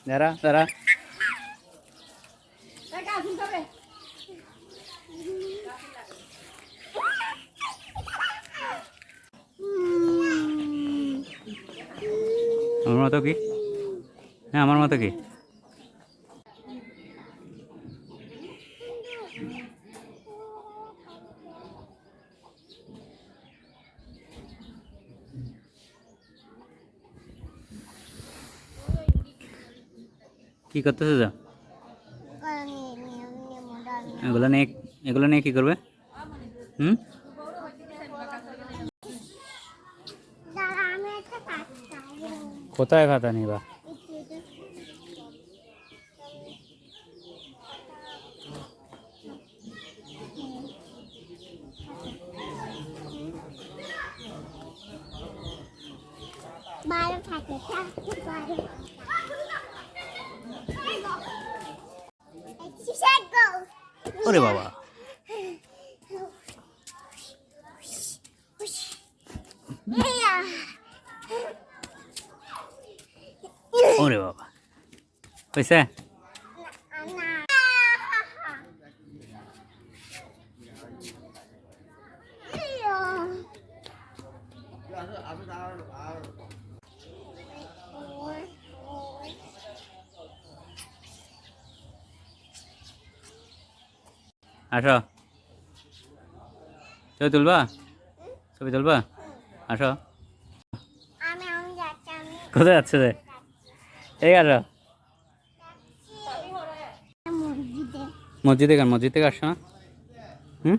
দাঁড়া দাঁড়া। আমার মতো কি? হ্যাঁ আমার মতো কি? কি করতেছে যা? এগুলো নিয়ে কি করবে? হুম, কোথায় খাতা নিবা? ওরে বাবা, ওরে বাবা, হয়েছে? আসো, ছবি তুলবা? ছবি তুলবা? আসো। কোথায় যাচ্ছে রে? এই আসো। মসজিদে কেন? মসজিদ থেকে আসছো না? হুম,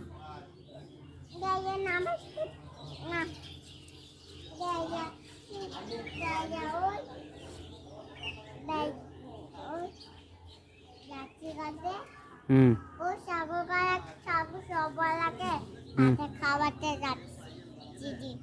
হুম, খাওয়াতে যাচ্ছি।